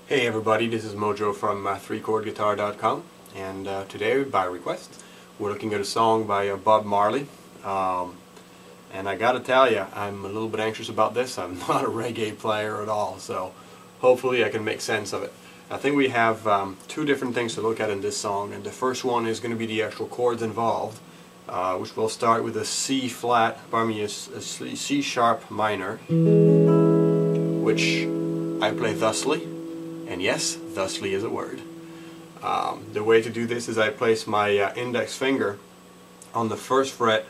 Hey everybody, this is Mojo from 3chordguitar.com, and today, by request, we're looking at a song by Bob Marley. And I gotta tell you, I'm a little bit anxious about this. I'm not a reggae player at all, so hopefully I can make sense of it. I think we have two different things to look at in this song, and the first one is going to be the actual chords involved, which will start with a C flat, a C sharp minor, which I play thusly. And yes, thusly is a word. The way to do this is I place my index finger on the first fret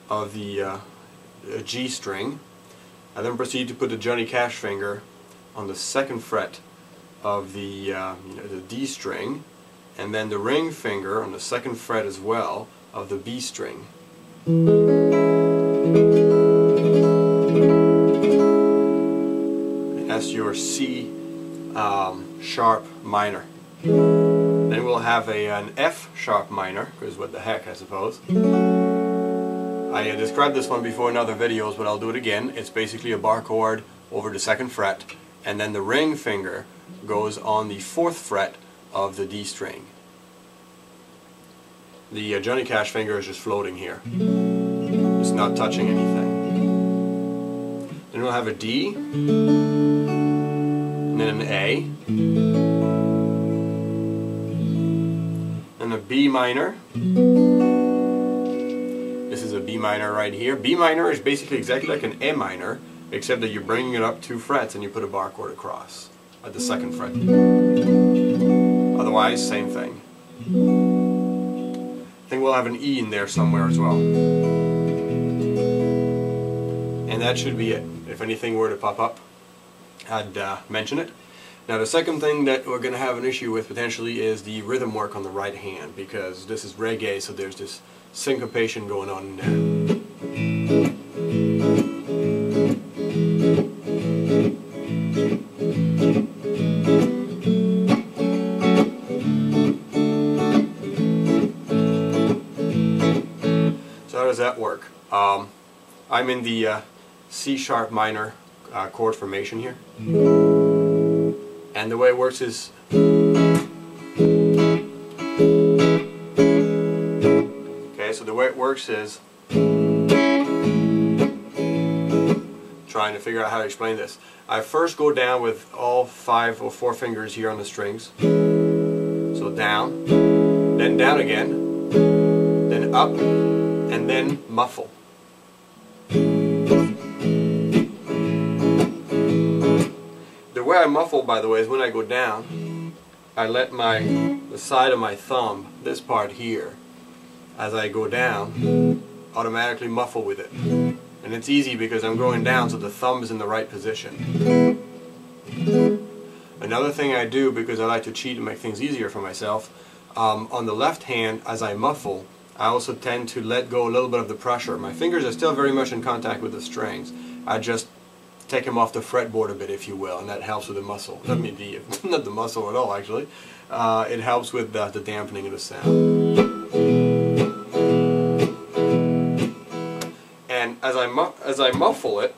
of the G string. I then proceed to put the Johnny Cash finger on the second fret of the D string, and then the ring finger on the second fret as well of the B string. And that's your C sharp minor. Then we'll have an F sharp minor, because what the heck, I suppose. I described this one before in other videos, but I'll do it again. It's basically a bar chord over the second fret, and then the ring finger goes on the fourth fret of the D string. The Johnny Cash finger is just floating here. It's not touching anything. Then we'll have a D, and then an A, and a B minor. This is a B minor right here. B minor is basically exactly like an A minor, except that you're bringing it up 2 frets and you put a bar chord across at the second fret. Otherwise, same thing. I think we'll have an E in there somewhere as well. And that should be it. If anything were to pop up, I'd mention it. Now the second thing that we're going to have an issue with potentially is the rhythm work on the right hand, because this is reggae, so there's this syncopation going on in there. So how does that work? I'm in the C sharp minor chord formation here. And the way it works is, okay, so the way it works is, trying to figure out how to explain this. I first go down with all 5 or 4 fingers here on the strings. So down, then down again, then up, and then muffle. The way I muffle, by the way, is when I go down, I let the side of my thumb, this part here, as I go down, automatically muffle with it. And it's easy because I'm going down, so the thumb is in the right position. Another thing I do, because I like to cheat and make things easier for myself, on the left hand, as I muffle, I also tend to let go a little bit of the pressure. My fingers are still very much in contact with the strings. I just take them off the fretboard a bit, if you will, and that helps with the muscle. I mean, not the muscle at all, actually. It helps with the dampening of the sound. And as I muffle it,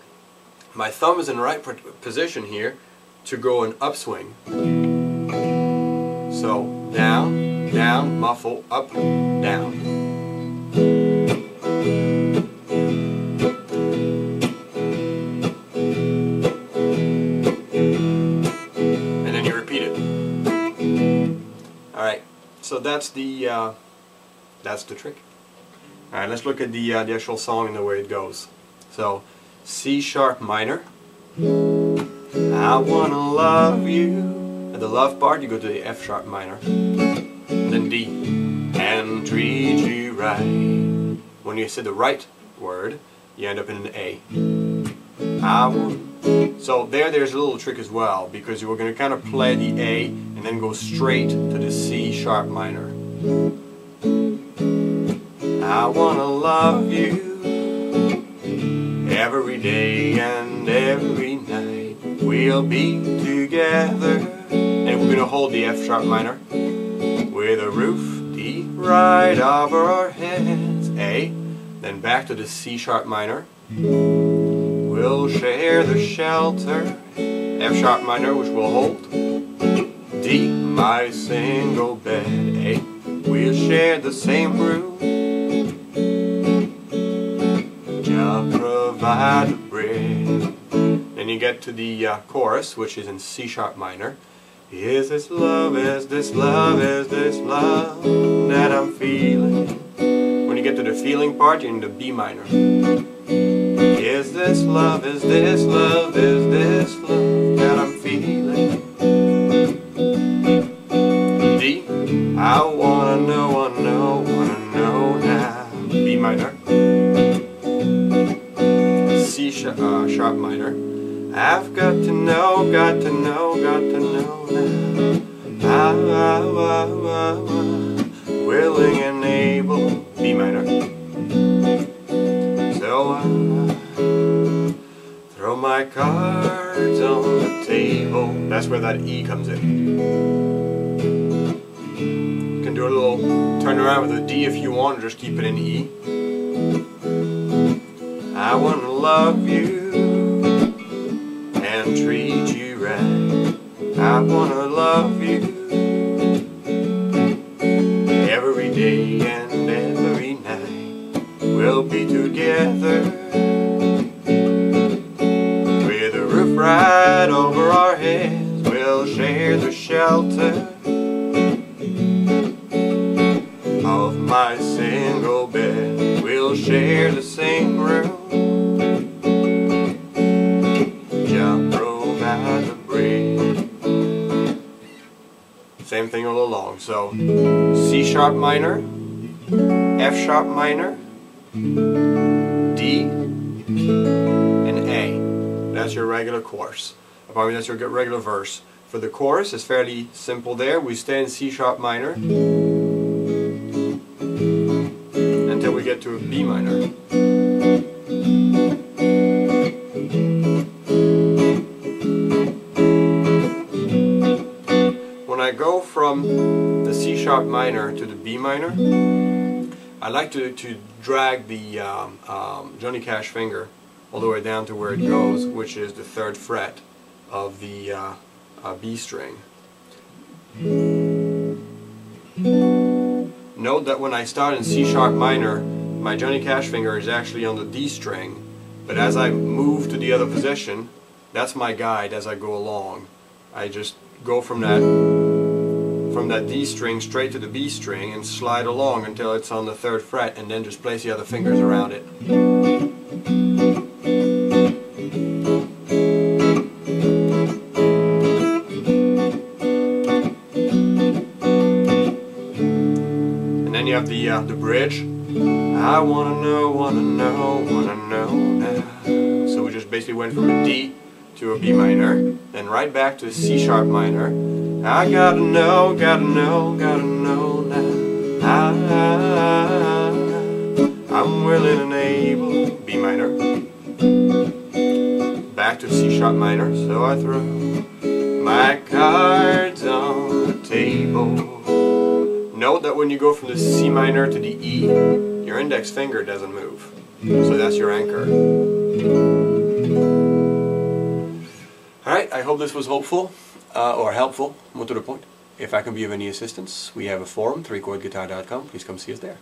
my thumb is in the right position here to go an upswing. So down, down, muffle, up, down. So that's the trick. Alright, let's look at the actual song and the way it goes. So, C sharp minor. I wanna love you. At the love part, you go to the F sharp minor. Then D. And treat you right. When you say the right word, you end up in an A. I want. So there's a little trick as well, because we're going to kind of play the A and then go straight to the C sharp minor. I wanna love you every day and every night. We'll be together. And we're going to hold the F sharp minor with a roof D right over our heads. A. Then back to the C sharp minor. We'll share the shelter, F sharp minor, which we'll hold. D, my single bed. A, we'll share the same room. Jah provide the bread. Then you get to the chorus, which is in C sharp minor. Is this love, is this love, is this love that I'm feeling? When you get to the feeling part, you're in the B minor. Is this love, is this love, is this love that I'm feeling? D, I wanna know now. B minor. C sharp minor. I've got to know now. Willing and able. B minor. So I throw my cards on the table. That's where that E comes in. You can do a little turn around with a D if you want, or just keep it in E. I want to love you and treat you right. I want to love you every day and every night. We'll be together with a roof right over our heads. We'll share the shelter of my single bed. We'll share the same room. Jah provide the bread. Same thing all along. So C sharp minor, F sharp minor, D, and A. That's your regular chorus. That's your regular verse. For the chorus, it's fairly simple there. We stay in C sharp minor until we get to a B minor. When I go from the C sharp minor to the B minor, I like to drag the Johnny Cash finger all the way down to where it goes, which is the 3rd fret of the B string. Note that when I start in C sharp minor, my Johnny Cash finger is actually on the D string, but as I move to the other position, that's my guide as I go along. I just go from that D string straight to the B string and slide along until it's on the 3rd fret, and then just place the other fingers around it. And then you have the bridge. I wanna know now. So we just basically went from a D to a B minor, then right back to a C sharp minor. I gotta know now. I'm willing and able. B minor. Back to C sharp minor. So I throw my cards on the table. Note that when you go from the C minor to the E, your index finger doesn't move. So that's your anchor. Alright, I hope this was hopeful. Or helpful, more to the point. If I can be of any assistance, we have a forum, 3chordguitar.com. Please come see us there.